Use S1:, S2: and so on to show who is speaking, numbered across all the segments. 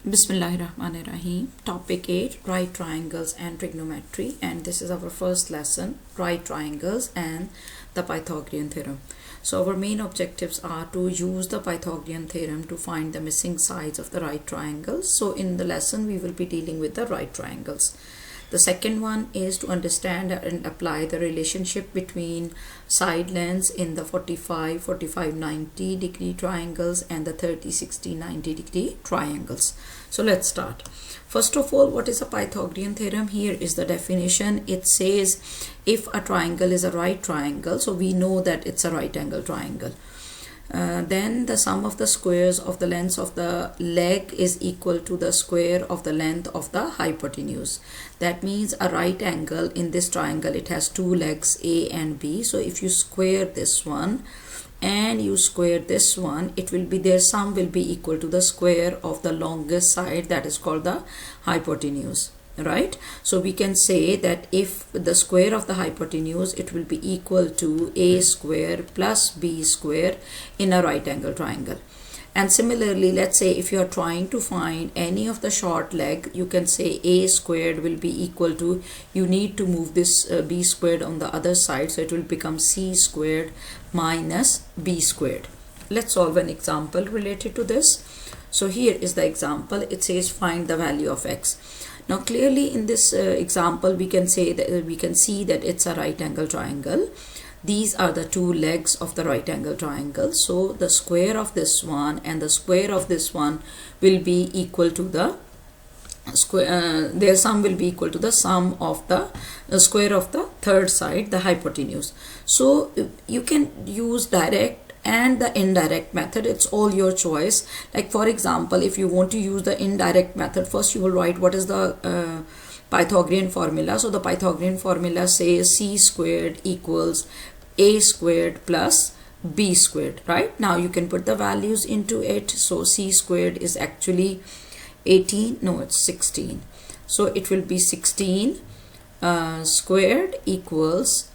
S1: Bismillahirrahmanirrahim. Topic 8, right triangles and trigonometry, and this is our first lesson, right triangles and the Pythagorean theorem. So our main objectives are to use the Pythagorean theorem to find the missing sides of the right triangles. So in the lesson we will be dealing with the right triangles. The second one is to understand and apply the relationship between side lengths in the 45-90 degree triangles and the 30-60-90 degree triangles. So let's start. First of all, what is a Pythagorean theorem? Here is the definition. It says if a triangle is a right triangle, so we know that it's a right angle triangle. Then the sum of the squares of the lengths of the leg is equal to the square of the length of the hypotenuse. That means a right angle in this triangle, it has two legs A and B. So if you square this one and you square this one, it will be, their sum will be equal to the square of the longest side, that is called the hypotenuse. Right, so we can say that if the square of the hypotenuse, it will be equal to a square plus b square in a right angle triangle. And similarly, let's say if you are trying to find any of the short leg, you can say a squared will be equal to, you need to move this b squared on the other side, so it will become c squared minus b squared. Let's solve an example related to this. So here is the example. It says find the value of x. Now clearly in this example we can say that we can see that it's a right angle triangle. These are the two legs of the right angle triangle. So the square of this one and the square of this one will be equal to the square, their sum will be equal to the sum of the square of the third side, the hypotenuse. So you can use direct and the indirect method. It's all your choice. Like for example, if you want to use the indirect method, first you will write what is the Pythagorean formula. So the Pythagorean formula says c squared equals a squared plus b squared. Right, now you can put the values into it. So c squared is actually 18, no, it's 16. So it will be 16 squared equals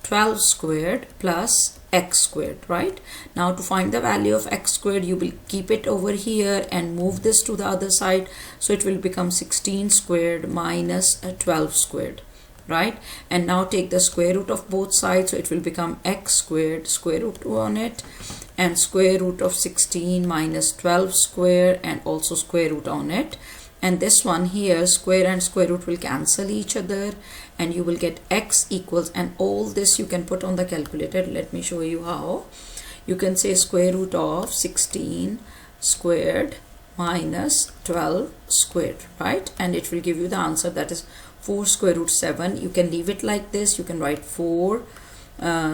S1: 12 squared plus x squared. Right, now to find the value of x squared, you will keep it over here and move this to the other side, so it will become 16 squared minus 12 squared. Right, and now take the square root of both sides, so it will become x squared, square root on it, and square root of 16 minus 12 square, and also square root on it. And this one here, square and square root will cancel each other, and you will get x equals, and all this you can put on the calculator. Let me show you how. You can say square root of 16 squared minus 12 squared, right? And it will give you the answer, that is 4 square root 7. You can leave it like this. You can write 4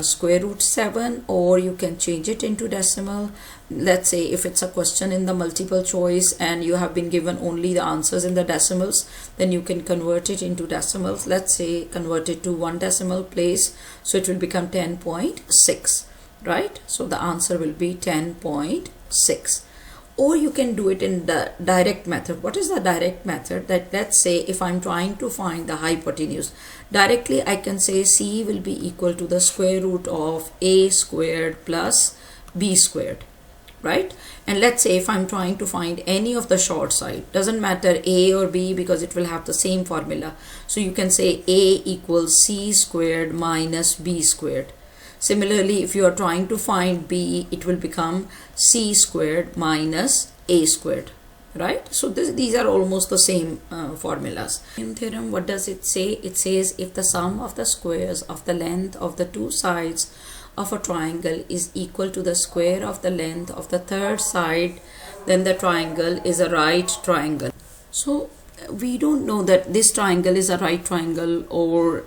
S1: square root 7, or you can change it into decimal. Let's say if it's a question in the multiple choice and you have been given only the answers in the decimals, then you can convert it into decimals. Let's say convert it to 1 decimal place, so it will become 10.6. right, so the answer will be 10.6. Or you can do it in the direct method. What is the direct method? That let's say if I'm trying to find the hypotenuse, directly I can say c will be equal to the square root of a squared plus b squared. Right, and let's say if I'm trying to find any of the short side, doesn't matter a or b, because it will have the same formula. So you can say a equals c squared minus b squared. Similarly, if you are trying to find b, it will become c squared minus a squared. Right, so these are almost the same formulas. In theorem, what does it say? It says if the sum of the squares of the length of the two sides of a triangle is equal to the square of the length of the third side, then the triangle is a right triangle. So we don't know that this triangle is a right triangle, or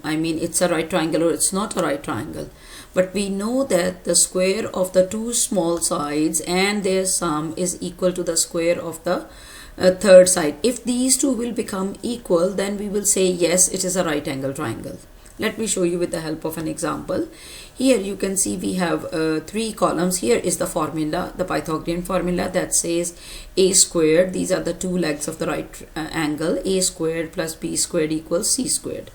S1: I mean it's a right triangle or it's not a right triangle, but we know that the square of the two small sides and their sum is equal to the square of the third side. If these two will become equal, then we will say yes, it is a right angle triangle. Let me show you with the help of an example. Here you can see we have 3 columns. Here is the formula, the Pythagorean formula that says a squared, these are the 2 legs of the right angle, a squared plus b squared equals c squared.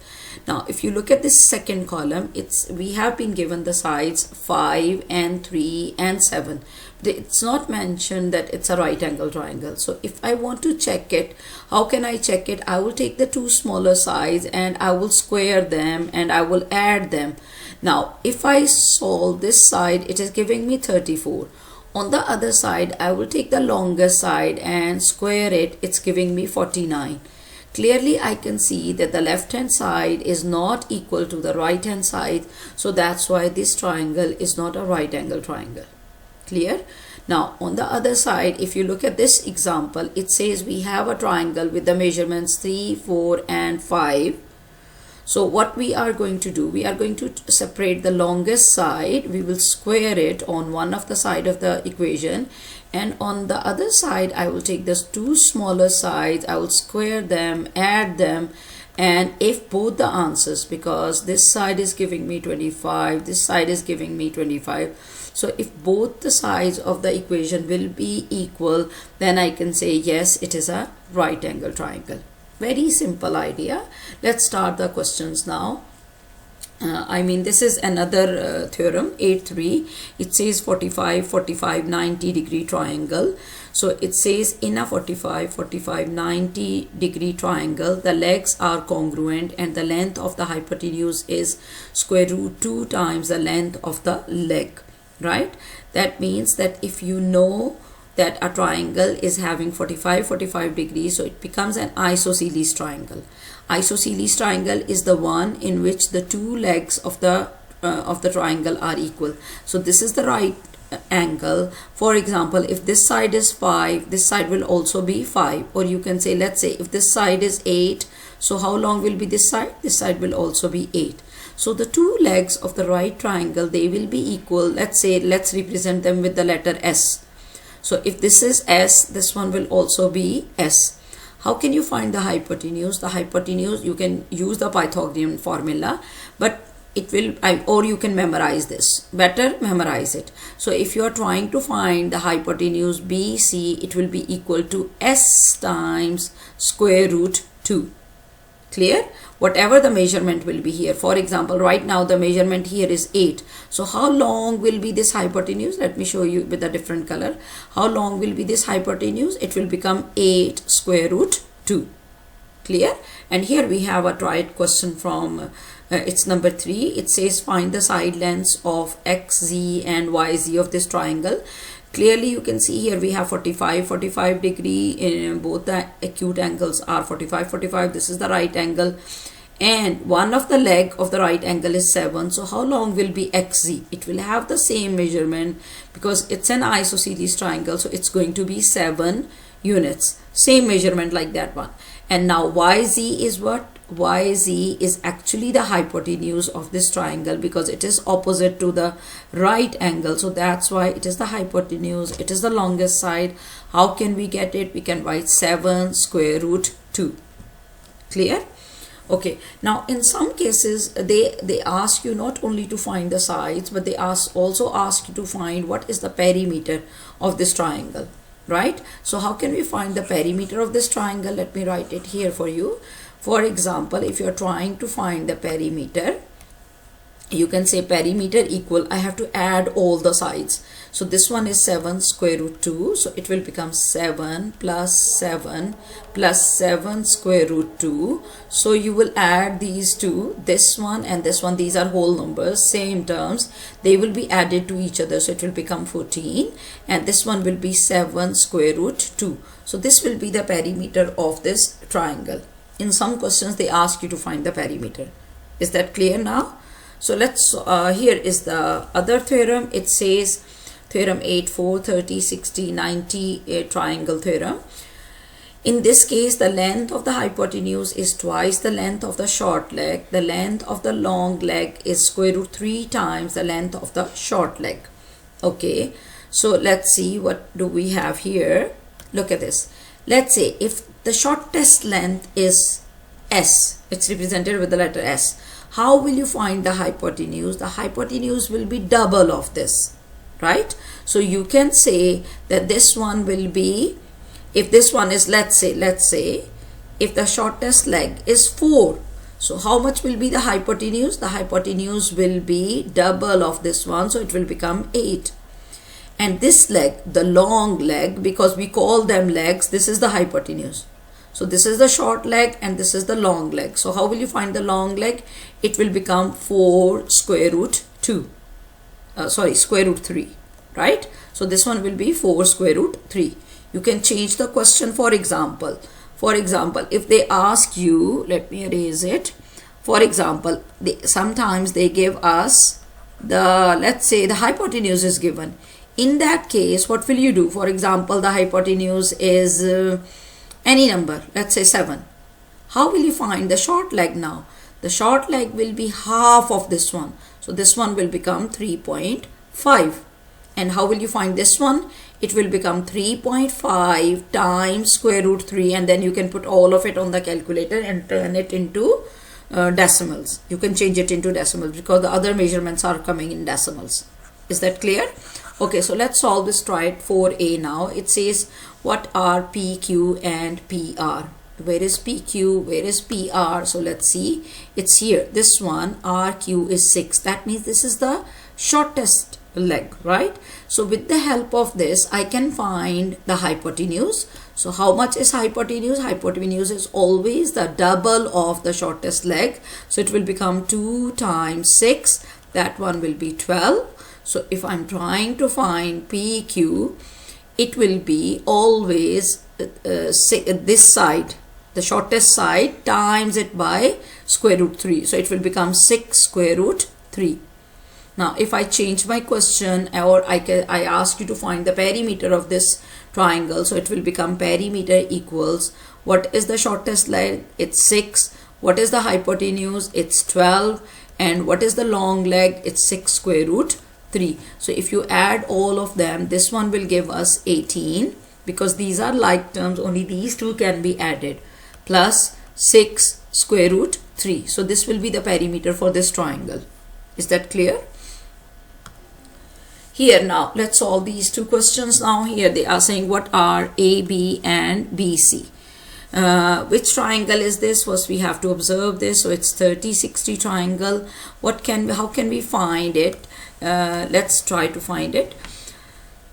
S1: Now if you look at this second column, we have been given the sides 5 and 3 and 7. It's not mentioned that it's a right angle triangle. So if I want to check it, how can I check it? I will take the 2 smaller sides and I will square them and I will add them. Now if I solve this side, it is giving me 34. On the other side, I will take the longer side and square it. It's giving me 49. Clearly I can see that the left hand side is not equal to the right hand side. So that's why this triangle is not a right angle triangle. Clear? Now on the other side, if you look at this example, it says we have a triangle with the measurements 3, 4 and 5. So what we are going to do, we are going to separate the longest side. We will square it on one of the side of the equation, and on the other side I will take those 2 smaller sides, I will square them, add them, and if both the answers, because this side is giving me 25, this side is giving me 25, so if both the sides of the equation will be equal, then I can say yes, it is a right angle triangle. Very simple idea. Let's start the questions now. This is another theorem, 8.3. It says 45, 90 degree triangle. So it says in a 45, 90 degree triangle, the legs are congruent and the length of the hypotenuse is square root 2 times the length of the leg, right? That means that if you know that a triangle is having 45 degrees, so it becomes an isosceles triangle. Isosceles triangle is the one in which the 2 legs of the triangle are equal. So this is the right angle. For example, if this side is 5, this side will also be 5. Or you can say, let's say if this side is 8, so how long will be this side? This side will also be 8. So the 2 legs of the right triangle, they will be equal. Let's represent them with the letter S. So if this is S, this one will also be S. How can you find the hypotenuse? The hypotenuse, you can use the Pythagorean formula, but it will, or you can memorize this. Better memorize it. So if you are trying to find the hypotenuse BC, it will be equal to S times square root 2. Clear? Whatever the measurement will be here. For example, right now the measurement here is 8. So how long will be this hypotenuse? Let me show you with a different color. How long will be this hypotenuse? It will become 8 square root 2. Clear? And here we have a tried question from it's number 3. It says find the side lengths of XZ and YZ of this triangle. Clearly you can see here we have 45 degree, both the acute angles are 45. This is the right angle, and one of the leg of the right angle is 7. So how long will be XZ? It will have the same measurement because it's an isosceles triangle, so it's going to be 7 units, same measurement like that one. And now YZ is what? YZ is actually the hypotenuse of this triangle because it is opposite to the right angle. So that's why it is the hypotenuse. It is the longest side. How can we get it? We can write 7 square root 2. Clear? Okay. Now in some cases they ask you not only to find the sides, but they also ask you to find what is the perimeter of this triangle. Right? So how can we find the perimeter of this triangle? Let me write it here for you. For example, if you're trying to find the perimeter, you can say perimeter equal, I have to add all the sides. So this one is 7 square root 2. So it will become 7 plus 7 plus 7 square root 2. So you will add these two, this one and this one. These are whole numbers, same terms. They will be added to each other. So it will become 14. And this one will be 7 square root 2. So this will be the perimeter of this triangle. In some questions, they ask you to find the perimeter. Is that clear now? So let's, here is the other theorem. It says theorem 8, 4, 30, 60, 90, a triangle theorem. In this case, the length of the hypotenuse is twice the length of the short leg. The length of the long leg is square root 3 times the length of the short leg. Okay, so let's see what do we have here. Look at this. Let's say if the shortest length is S, it's represented with the letter S. How will you find the hypotenuse? The hypotenuse will be double of this, right? So you can say that this one will be, if this one is, let's say if the shortest leg is 4, so how much will be the hypotenuse? The hypotenuse will be double of this one, so it will become 8. And this leg, the long leg, because we call them legs, this is the hypotenuse. So this is the short leg and this is the long leg. So how will you find the long leg? It will become 4 square root 2. Square root 3, right? So this one will be 4 square root 3. You can change the question. For example, if they ask you, let me erase it. For example, sometimes they give us the, let's say the hypotenuse is given. In that case, what will you do? For example, the hypotenuse is any number, let's say 7. How will you find the short leg now? The short leg will be half of this one. So this one will become 3.5. And how will you find this one? It will become 3.5 times square root 3, and then you can put all of it on the calculator and turn it into decimals. You can change it into decimals because the other measurements are coming in decimals. Is that clear? Okay, so let's solve this. Try it 4a now. It says, what are PQ and PR? Where is PQ? Where is PR? So let's see. It's here. This one, RQ is 6. That means this is the shortest leg, right? So with the help of this, I can find the hypotenuse. So how much is hypotenuse? Hypotenuse is always the double of the shortest leg. So it will become 2 times 6. That one will be 12. So if I'm trying to find PQ, it will be always this side, the shortest side, times it by square root 3. So it will become 6 square root 3. Now if I change my question, or I ask you to find the perimeter of this triangle, so it will become perimeter equals, what is the shortest leg? It's 6. What is the hypotenuse? It's 12. And what is the long leg? It's 6 square root 3. So if you add all of them, this one will give us 18, because these are like terms, only these two can be added, plus 6 square root 3. So this will be the perimeter for this triangle. Is that clear? Here now, let's solve these two questions. Now here they are saying, what are AB and BC? Which triangle is this? First we have to observe this. So it's 30-60 triangle. How can we find it? Let's try to find it.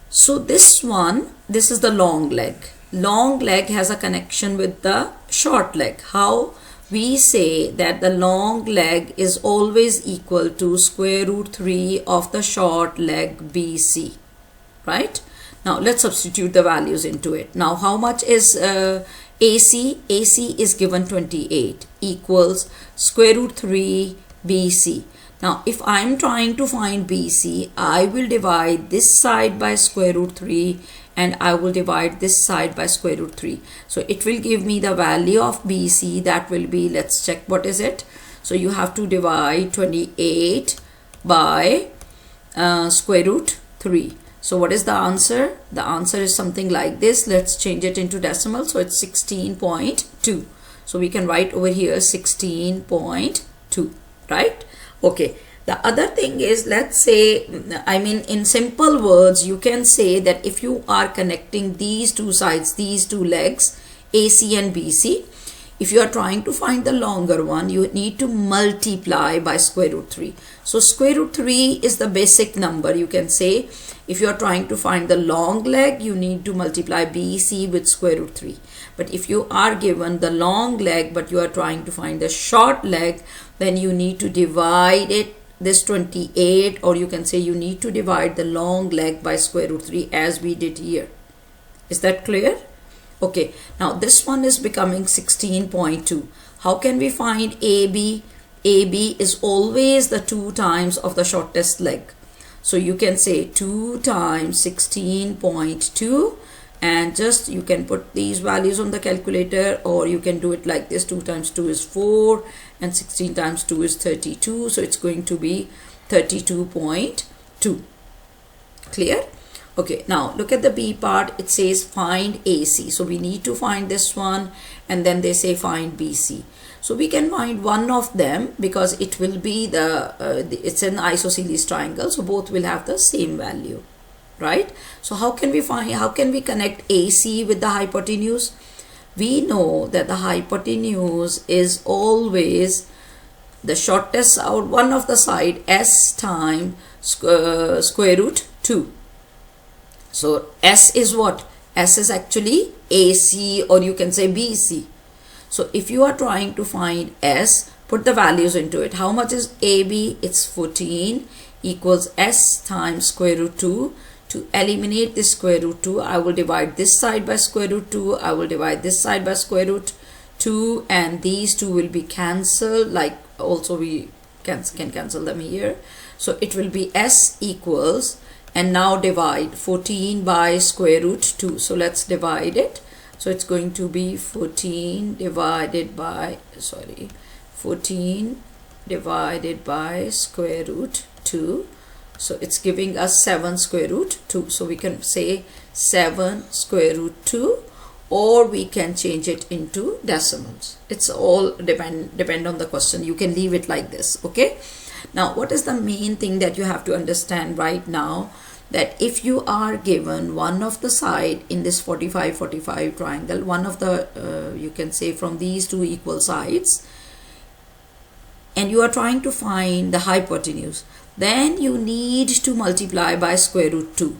S1: So this one, this is the long leg. Long leg has a connection with the short leg. How? We say that the long leg is always equal to square root 3 of the short leg BC, right? Now let's substitute the values into it. Now how much is AC? AC is given 28 equals square root 3 BC. Now if I'm trying to find BC, I will divide this side by square root 3 and I will divide this side by square root 3. So it will give me the value of BC. That will be, let's check, what is it? So you have to divide 28 by square root 3. So what is the answer? The answer is something like this. Let's change it into decimal. So it's 16.2. So we can write over here 16.2, right? Okay. The other thing is, let's say, I mean, in simple words, you can say that if you are connecting these two sides, these two legs, AC and BC, if you are trying to find the longer one, you need to multiply by square root 3. So square root 3 is the basic number. You can say if you are trying to find the long leg, you need to multiply BC with square root 3. But if you are given the long leg, but you are trying to find the short leg, then you need to divide it, this 28, or you can say you need to divide the long leg by square root 3 as we did here. Is that clear? Okay, now this one is becoming 16.2. How can we find AB? AB is always the 2 times of the shortest leg. So you can say 2 times 16.2, and just you can put these values on the calculator, or you can do it like this. 2 times 2 is 4 and 16 times 2 is 32. So it's going to be 32.2. Clear? Okay, now look at the B part. It says find AC. So we need to find this one, and then they say find BC. So we can find one of them because it will be it's an isosceles triangle, so both will have the same value, right? So how can we connect AC with the hypotenuse? We know that the hypotenuse is always the shortest out one of the side s times square root 2. So s is what? S is actually AC, or you can say BC. So if you are trying to find S, put the values into it. How much is AB? It's 14 equals S times square root 2. To eliminate this square root 2, I will divide this side by square root 2. I will divide this side by square root 2, and these two will be cancelled. Like also we can cancel them here. So it will be S equals, and now divide 14 by square root 2. So let's divide it. So it's going to be 14 divided by square root 2. So it's giving us 7 square root 2. So we can say 7 square root 2, or we can change it into decimals. It's all depend on the question. You can leave it like this, okay? Now, what is the main thing that you have to understand right now? That if you are given one of the side in this 45-45 triangle, one of the you can say from these two equal sides, and you are trying to find the hypotenuse, then you need to multiply by square root 2.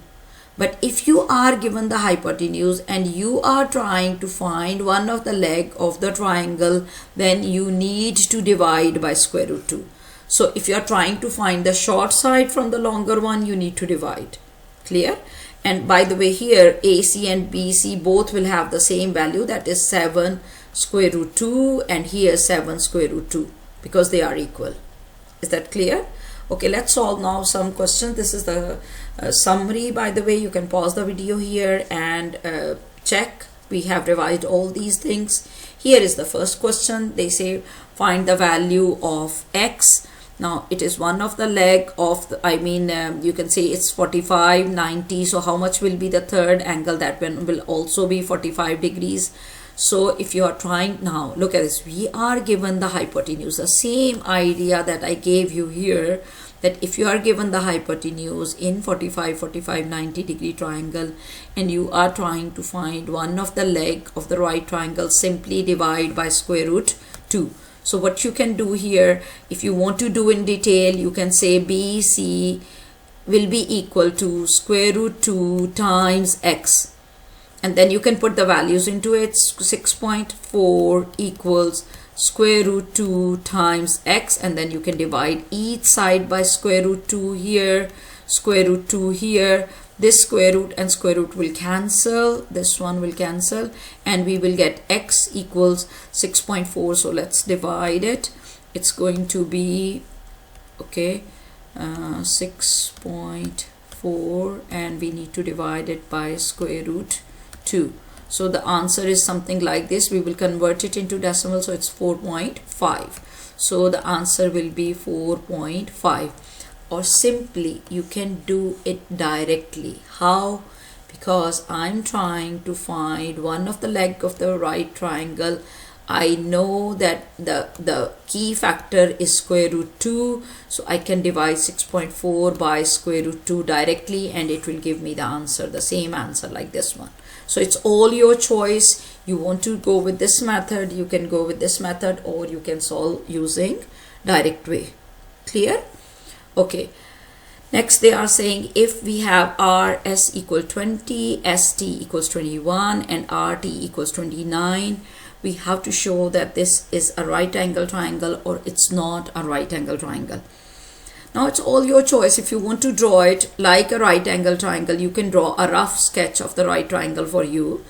S1: But if you are given the hypotenuse and you are trying to find one of the leg of the triangle, then you need to divide by square root 2. So if you are trying to find the short side from the longer one, you need to divide. Clear? And by the way, here AC and BC both will have the same value, that is 7 square root 2, and here 7 square root 2, because they are equal. Is that clear? Okay, let's solve now some questions. This is the summary. By the way, you can pause the video here and check. We have revised all these things. Here is the first question. They say find the value of x. Now it is one of the leg of the, you can say it's 45, 90. So how much will be the third angle? That one will also be 45 degrees. So if you are trying, now look at this, we are given the hypotenuse, the same idea that I gave you here, that if you are given the hypotenuse in 45, 90 degree triangle, and you are trying to find one of the leg of the right triangle, simply divide by square root 2. So what you can do here, if you want to do in detail, you can say BC will be equal to square root 2 times x. And then you can put the values into it. 6.4 equals square root 2 times x, and then you can divide each side by square root 2 here, square root 2 here. This square root and square root will cancel, this one will cancel, and we will get x equals 6.4. So let's divide it. It's going to be, okay, 6.4, and we need to divide it by square root 2. So the answer is something like this. We will convert it into decimal, so it's 4.5. So the answer will be 4.5. Or simply you can do it directly. How? Because I'm trying to find one of the leg of the right triangle. I know that the key factor is square root 2, so I can divide 6.4 by square root 2 directly, and it will give me the answer, the same answer like this one. So it's all your choice. You want to go with this method, you can go with this method, or you can solve using direct way. Clear? Okay. Next they are saying if we have RS equal 20, ST equals 21, and RT equals 29, we have to show that this is a right angle triangle or it's not a right angle triangle. Now it's all your choice. If you want to draw it like a right angle triangle, you can draw a rough sketch of the right triangle for you,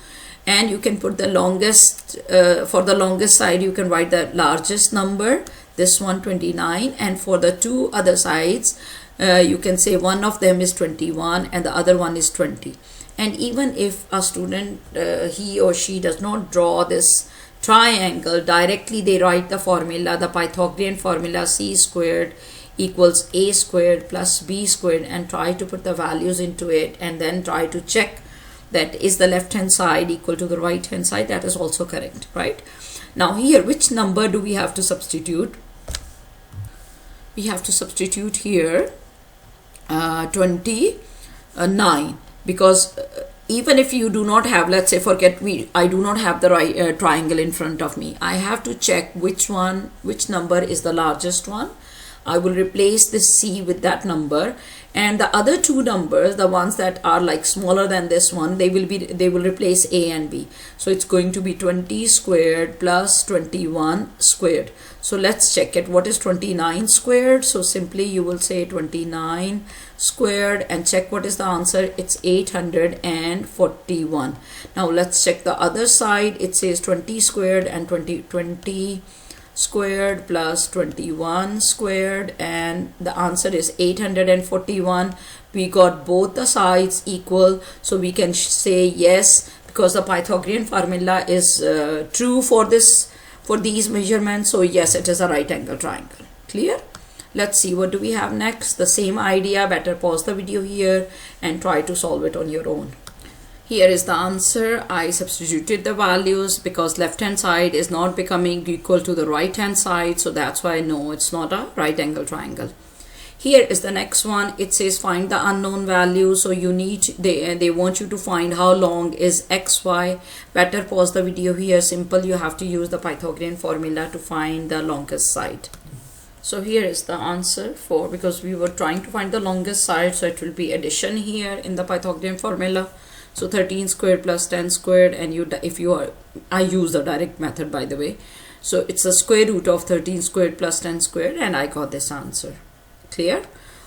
S1: and you can put the longest, for the longest side you can write the largest number, this one 29, and for the two other sides you can say one of them is 21 and the other one is 20. And even if a student he or she does not draw this triangle directly, they write the formula, the Pythagorean formula, c squared equals a² plus b², and try to put the values into it, and then try to check that is the left hand side equal to the right hand side. That is also correct, right? Now here, which number do we have to substitute? We have to substitute here 29, because even if you do not have, let's say I do not have the right triangle in front of me, I have to check which number is the largest one. I will replace this C with that number, and the other two numbers, the ones that are like smaller than this one, they will replace A and B. So it's going to be 20 squared plus 21 squared. So let's check it. What is 29 squared? So simply you will say 29 squared and check what is the answer. It's 841. Now let's check the other side. It says 20 squared and 20 squared plus 21 squared, and the answer is 841. We got both the sides equal, so we can say yes, because the Pythagorean formula is true for these measurements. So yes, it is a right angle triangle. Clear? Let's see, what do we have next? The same idea. Better pause the video here and try to solve it on your own. Here is the answer. I substituted the values because left hand side is not becoming equal to the right hand side, so that's why no, it's not a right angle triangle. Here is the next one. It says find the unknown value. So they want you to find how long is xy. Better pause the video here. Simple, you have to use the Pythagorean formula to find the longest side. So here is the answer because we were trying to find the longest side, so it will be addition here in the Pythagorean formula. So 13 squared plus 10 squared, and I use the direct method, by the way. So it's the square root of 13 squared plus 10 squared, and I got this answer. Clear?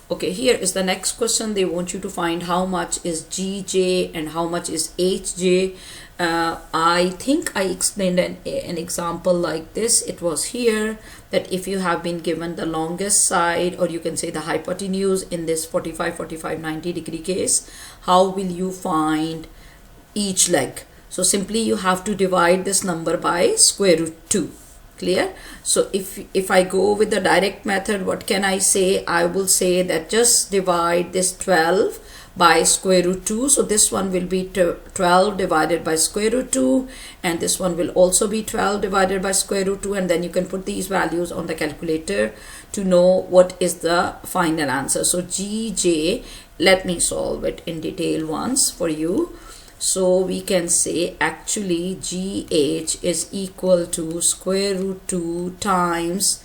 S1: Okay, here is the next question. They want you to find how much is GJ and how much is HJ. I think I explained an example like this. It was here that if you have been given the longest side, or you can say the hypotenuse in this 90 degree case, how will you find each leg? So simply you have to divide this number by square root 2. Clear? So if I go with the direct method, what can I say? I will say that just divide this 12 by square root 2. So this one will be 12 divided by square root 2, and this one will also be 12 divided by square root 2, and then you can put these values on the calculator to know what is the final answer. So GJ, let me solve it in detail once for you. So we can say actually GH is equal to square root 2 times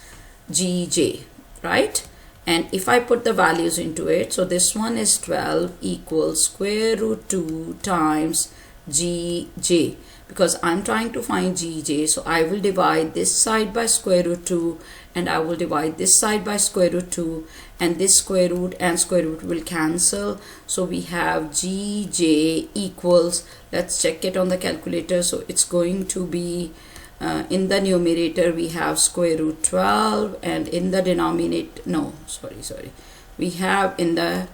S1: GJ, right? And if I put the values into it, so this one is 12 equals square root 2 times GJ, because I'm trying to find GJ. So I will divide this side by square root 2, and I will divide this side by square root 2, and this square root and square root will cancel. So we have GJ equals, let's check it on the calculator. So it's going to be in the numerator we have square root 12, and in the denominator, no, sorry, we have in the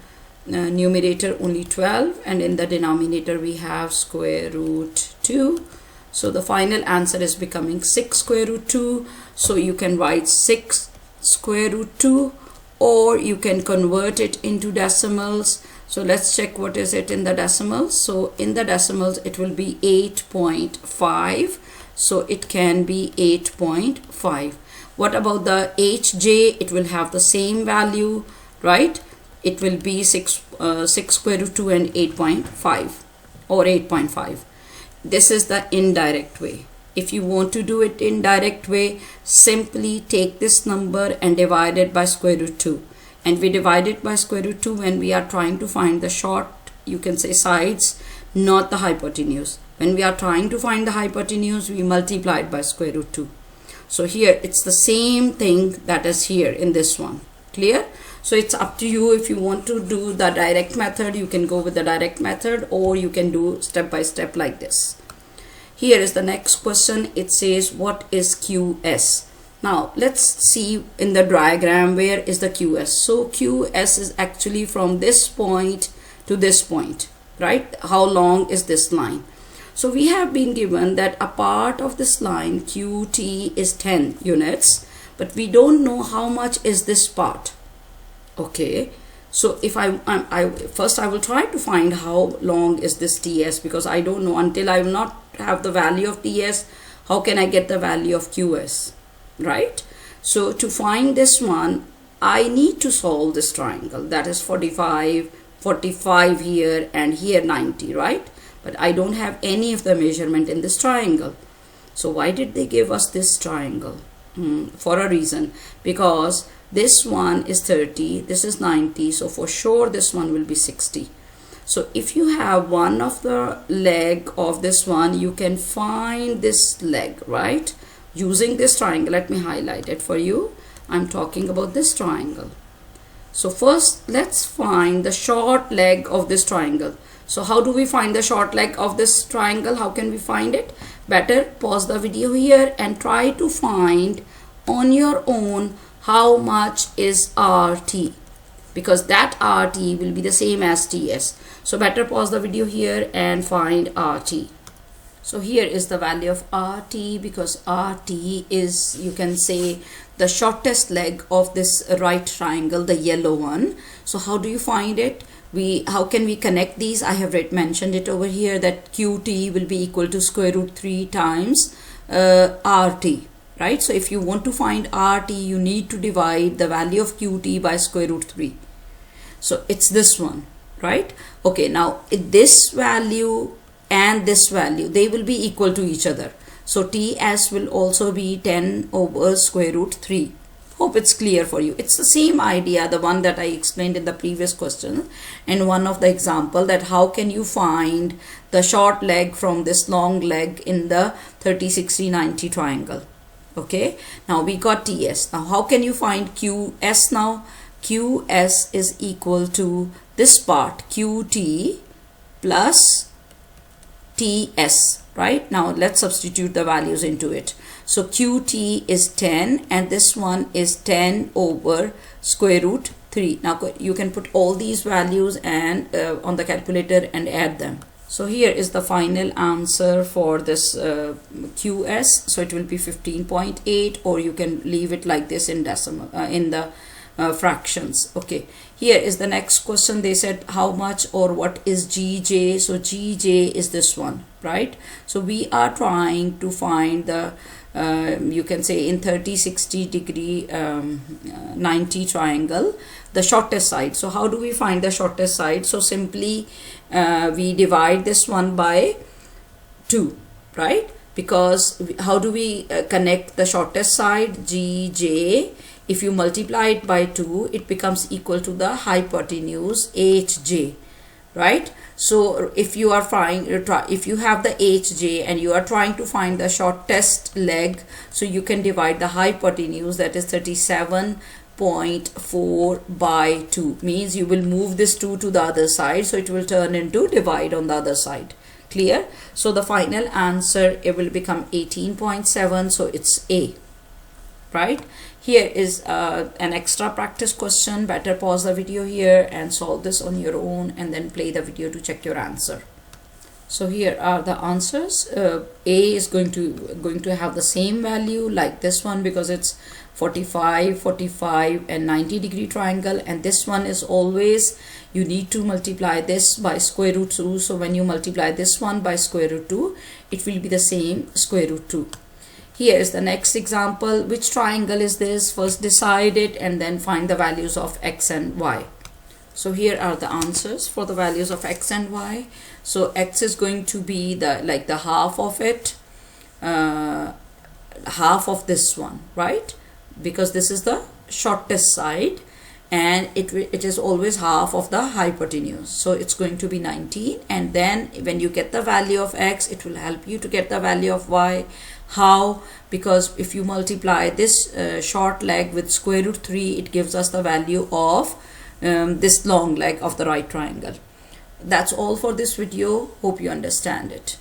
S1: numerator only 12, and in the denominator we have square root 2. So the final answer is becoming 6 square root 2. So you can write 6 square root 2, or you can convert it into decimals. So let's check what is it in the decimals. So in the decimals it will be 8.5. So it can be 8.5. What about the HJ? It will have the same value, right? It will be 6 square root 2 and 8.5 or 8.5. This is the indirect way. If you want to do it indirect way, simply take this number and divide it by square root 2. And we divide it by square root 2 when we are trying to find the short, you can say, sides, not the hypotenuse. When we are trying to find the hypotenuse, we multiply it by square root 2. So here it's the same thing that is here in this one. Clear? So it's up to you. If you want to do the direct method, you can go with the direct method, or you can do step by step like this. Here is the next question. It says, what is QS? Now let's see in the diagram, where is the QS? So QS is actually from this point to this point, right? How long is this line? So we have been given that a part of this line QT is 10 units, but we don't know how much is this part. Okay, So if I first I will try to find how long is this TS, because I don't know. Until I will not have the value of TS, how can I get the value of QS, right? So to find this one, I need to solve this triangle. That is 45, 45 here, and here 90, right? But I don't have any of the measurement in this triangle. So why did they give us this triangle? For a reason, because this one is 30, this is 90, so for sure this one will be 60. So if you have one of the leg of this one, you can find this leg, right? Using this triangle. Let me highlight it for you. I'm talking about this triangle. So first let's find the short leg of this triangle. So how do we find the short leg of this triangle? How can we find it? Better pause the video here and try to find on your own how much is RT, because that RT will be the same as TS. So better pause the video here and find RT. So here is the value of RT, because RT is, you can say, the shortest leg of this right triangle, the yellow one. So how do you find it? How can we connect these? I have mentioned it over here that QT will be equal to square root 3 times RT, right? So if you want to find RT, you need to divide the value of QT by square root 3. So it's this one, right? Okay, now this value and this value, they will be equal to each other. So TS will also be 10 over square root 3. Hope it's clear for you. It's the same idea, the one that I explained in the previous question and one of the example, that how can you find the short leg from this long leg in the 30, 60, 90 triangle. Okay, now we got TS. Now how can you find QS now? QS is equal to this part, QT plus TS, right? Now let's substitute the values into it. So QT is 10 and this one is 10 over square root 3. Now you can put all these values and on the calculator and add them. So here is the final answer for this QS. So it will be 15.8, or you can leave it like this in decimal in the fractions. Okay, here is the next question. They said how much or what is GJ. So GJ is this one, right? So we are trying to find the you can say in 30, 60 degree 90 triangle, the shortest side. So how do we find the shortest side? So simply we divide this one by 2, right? Because how do we connect the shortest side? GJ, if you multiply it by 2, it becomes equal to the hypotenuse HJ, right? So if you are if you have the HJ and you are trying to find the shortest leg, so you can divide the hypotenuse, that is 37.4 by 2, means you will move this 2 to the other side, so it will turn into divide on the other side. Clear? So the final answer, it will become 18.7, so it's A, right? Here is an extra practice question. Better pause the video here and solve this on your own and then play the video to check your answer. So here are the answers. A is going to have the same value like this one, because it's 45, 45 and 90 degree triangle, and this one is always, you need to multiply this by square root 2. So when you multiply this one by square root 2, it will be the same square root 2. Here is the next example. Which triangle is this? First decide it and then find the values of x and y. So here are the answers for the values of x and y. So x is going to be the half of it, half of this one, right? Because this is the shortest side and it is always half of the hypotenuse. So it's going to be 19, and then when you get the value of x, it will help you to get the value of y. How? Because if you multiply this short leg with square root 3, it gives us the value of this long leg of the right triangle. That's all for this video. Hope you understand it.